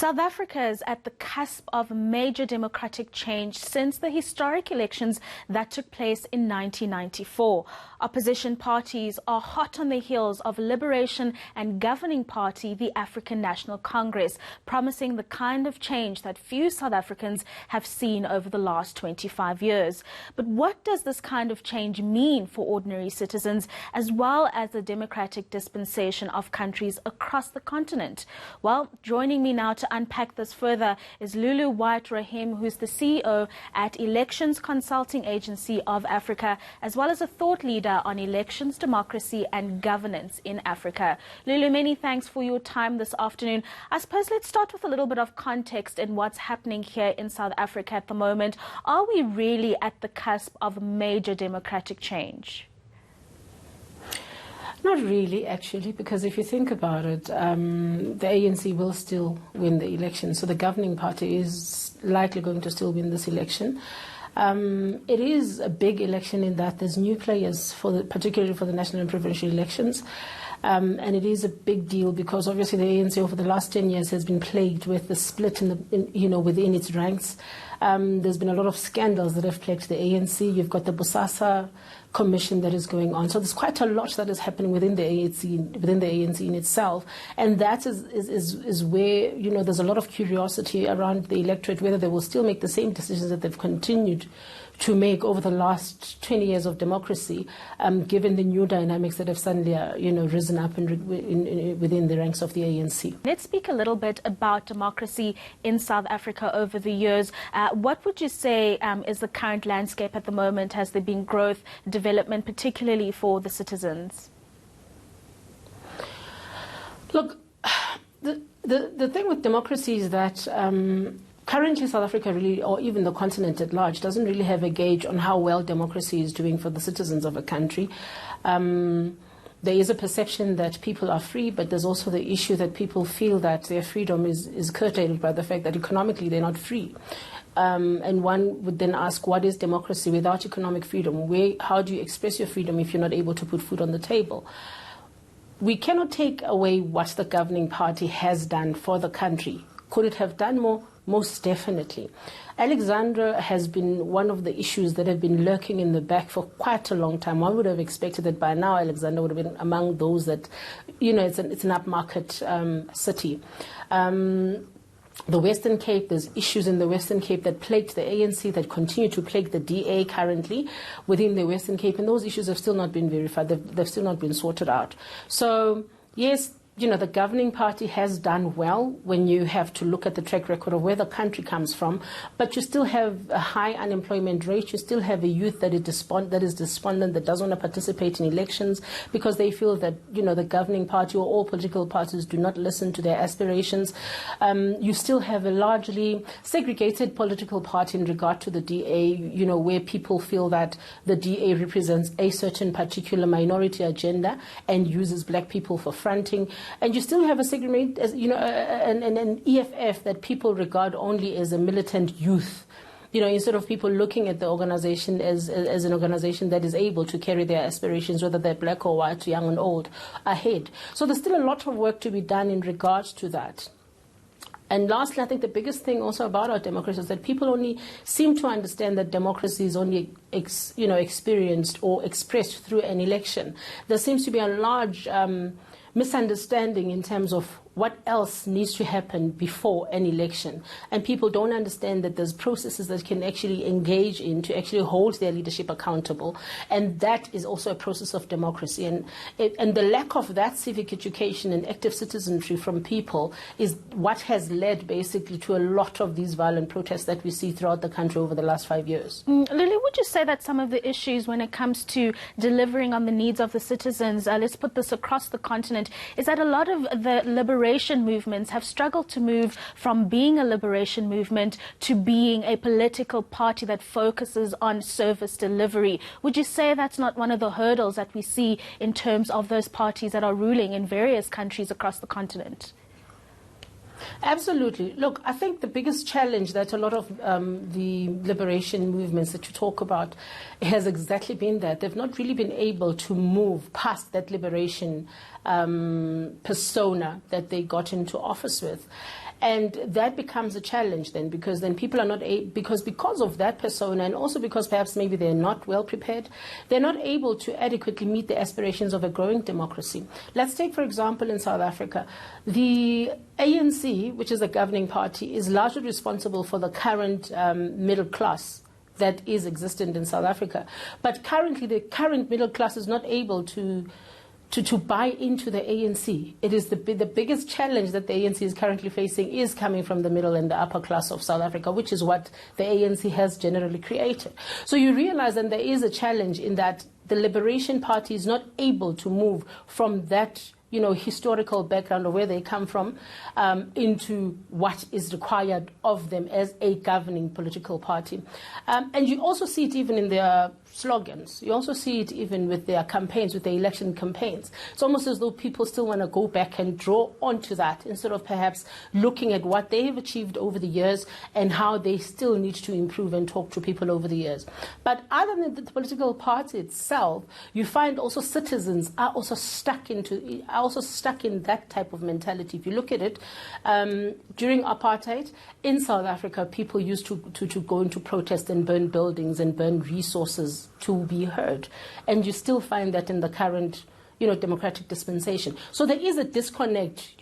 South Africa is at the cusp of major democratic change since the historic elections that took place in 1994. Opposition parties are hot on the heels of Liberation and governing party, the African National Congress, promising the kind of change that few South Africans have seen over the last 25 years. But what does this kind of change mean for ordinary citizens, as well as the democratic dispensation of countries across the continent? Well, joining me now to unpack this further is Lulu White Raheem, who's the CEO at Elections Consulting Agency of Africa, as well as a thought leader on elections, democracy and governance in Africa. Lulu, many thanks for your time this afternoon. I suppose let's start with a little bit of context in what's happening here in South Africa at the moment. Are we really at the cusp of major democratic change? Not really, actually, because if you think about it, the ANC will still win the election. So the governing party is likely going to still win this election. It is a big election in that there's new players, particularly for the national and provincial elections. And it is a big deal because obviously the ANC over the last 10 years has been plagued with the split within its ranks. There's been a lot of scandals that have plagued the ANC. You've got the Bosasa commission that is going on. So there's quite a lot that is happening within the ANC in itself. And that is where, there's a lot of curiosity around the electorate, whether they will still make the same decisions that they've continued to make over the last 20 years of democracy, given the new dynamics that have suddenly, risen up within the ranks of the ANC. Let's speak a little bit about democracy in South Africa over the years. What would you say is the current landscape at the moment? Has there been growth, development, particularly for the citizens? Look, the thing with democracy is that currently South Africa really, or even the continent at large, doesn't really have a gauge on how well democracy is doing for the citizens of a country. There is a perception that people are free, but there's also the issue that people feel that their freedom is curtailed by the fact that economically they're not free. And one would then ask, what is democracy without economic freedom? How do you express your freedom if you're not able to put food on the table? We cannot take away what the governing party has done for the country. Could it have done more? Most definitely. Alexandra has been one of the issues that have been lurking in the back for quite a long time. One would have expected that by now Alexandra would have been among those that, it's an upmarket city. The Western Cape, there's issues in the Western Cape that plagued the ANC, that continue to plague the DA currently within the Western Cape, and those issues have still not been verified. They've still not been sorted out. So, yes, the governing party has done well when you have to look at the track record of where the country comes from, but you still have a high unemployment rate. You still have a youth that is despondent, that doesn't want to participate in elections because they feel that, the governing party or all political parties do not listen to their aspirations. You still have a largely segregated political party in regard to the DA, where people feel that the DA represents a certain particular minority agenda and uses black people for fronting. And you still have a segment, an EFF that people regard only as a militant youth, instead of people looking at the organization as an organization that is able to carry their aspirations, whether they're black or white, young and old, ahead. So there's still a lot of work to be done in regards to that. And lastly, I think the biggest thing also about our democracy is that people only seem to understand that democracy is only experienced or expressed through an election. There seems to be a large misunderstanding in terms of what else needs to happen before an election. And people don't understand that there's processes that can actually engage in to actually hold their leadership accountable. And that is also a process of democracy. And the lack of that civic education and active citizenry from people is what has led basically to a lot of these violent protests that we see throughout the country over the last 5 years. Lily, would you say that some of the issues when it comes to delivering on the needs of the citizens, let's put this across the continent, is that a lot of the liberation movements have struggled to move from being a liberation movement to being a political party that focuses on service delivery? Would you say that's not one of the hurdles that we see in terms of those parties that are ruling in various countries across the continent? Absolutely. Look, I think the biggest challenge that a lot of the liberation movements that you talk about has exactly been that they've not really been able to move past that liberation persona that they got into office with. And that becomes a challenge then, because then people are not because of that persona, and also because perhaps maybe they're not well prepared, they're not able to adequately meet the aspirations of a growing democracy. Let's take, for example, in South Africa, the ANC, which is the governing party, is largely responsible for the current middle class that is existent in South Africa. But currently, the current middle class is not able to buy into the ANC. It is the biggest challenge that the ANC is currently facing is coming from the middle and the upper class of South Africa, which is what the ANC has generally created. So you realize that there is a challenge in that the Liberation Party is not able to move from that historical background of where they come from into what is required of them as a governing political party. And you also see it even in their slogans. You also see it even with their campaigns, with their election campaigns. It's almost as though people still want to go back and draw onto that instead of perhaps looking at what they have achieved over the years and how they still need to improve and talk to people over the years. But other than the political party itself, you find also citizens are also stuck in that type of mentality. If you look at it, during apartheid in South Africa, people used to go into protest and burn buildings and burn resources to be heard. And you still find that in the current democratic dispensation. So there is a disconnect,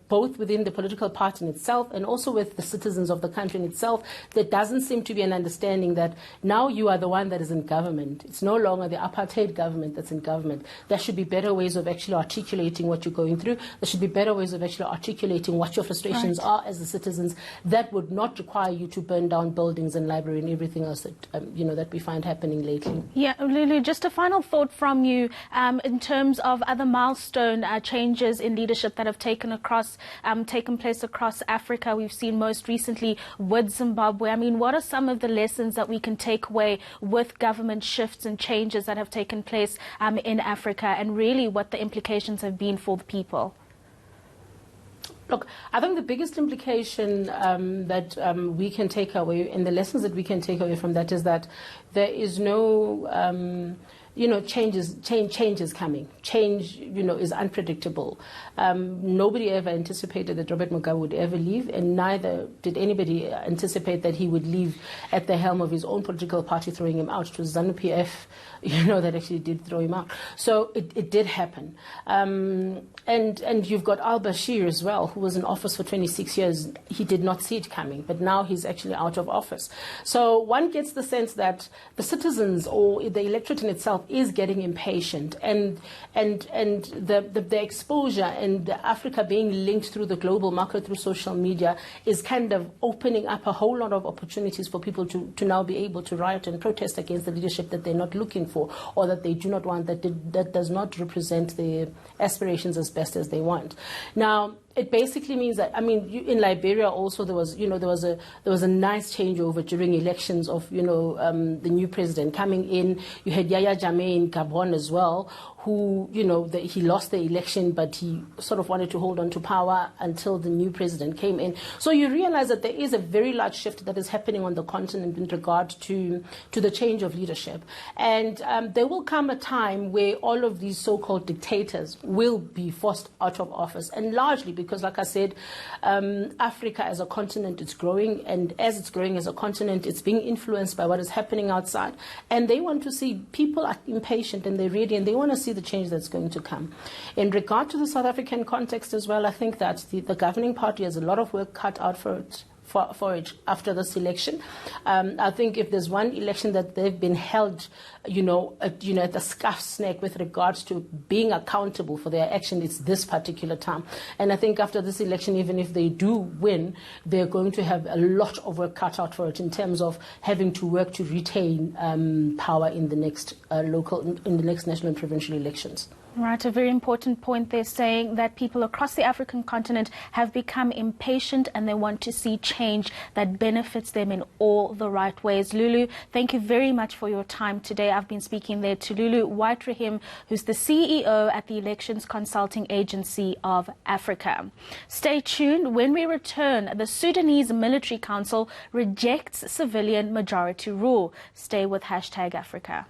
both within the political party in itself and also with the citizens of the country in itself. There doesn't seem to be an understanding that now you are the one that is in government. It's no longer the apartheid government that's in government. There should be better ways of actually articulating what you're going through. There should be better ways of actually articulating what your frustrations are as the citizens. That would not require you to burn down buildings and library and everything else that, that we find happening lately. Yeah, Lulu, just a final thought from you in terms of other milestone changes in leadership that have taken place across Africa. We've seen most recently with Zimbabwe. I mean, what are some of the lessons that we can take away with government shifts and changes that have taken place in Africa, and really what the implications have been for the people? Look, I think the biggest implication that we can take away, and the lessons that we can take away from that, is that there is no change is coming. Change, is unpredictable. Nobody ever anticipated that Robert Mugabe would ever leave, and neither did anybody anticipate that he would leave at the helm of his own political party, throwing him out. It was ZANU-PF, that actually did throw him out. So it did happen. And you've got al-Bashir as well, who was in office for 26 years. He did not see it coming, but now he's actually out of office. So one gets the sense that the citizens or the electorate in itself is getting impatient, and the exposure and Africa being linked through the global market through social media is kind of opening up a whole lot of opportunities for people to now be able to riot and protest against the leadership that they're not looking for, or that they do not want, that does not represent their aspirations as best as they want. Now, it basically means that, in Liberia also there was a nice changeover during elections of the new president coming in. You had Yahya Jammeh in Gabon as well, who he lost the election, but he sort of wanted to hold on to power until the new president came in. So you realize that there is a very large shift that is happening on the continent in regard to the change of leadership, and there will come a time where all of these so-called dictators will be forced out of office, and largely because, like I said, Africa as a continent is growing, and as it's growing as a continent, it's being influenced by what is happening outside, and they want to see, people are impatient and they're ready, and they want to see the change that's going to come. In regard to the South African context as well, I think that the governing party has a lot of work cut out for it after this election. I think if there's one election that they've been held, at the scuff's neck with regards to being accountable for their action, it's this particular time. And I think after this election, even if they do win, they're going to have a lot of work cut out for it in terms of having to work to retain power in the next national and provincial elections. Right, a very important point there, saying that people across the African continent have become impatient and they want to see change that benefits them in all the right ways. Lulu, thank you very much for your time today. I've been speaking there to Lulu White Raheem, who's the CEO at the Elections Consulting Agency of Africa. Stay tuned. When we return, the Sudanese Military Council rejects civilian majority rule. Stay with #Africa.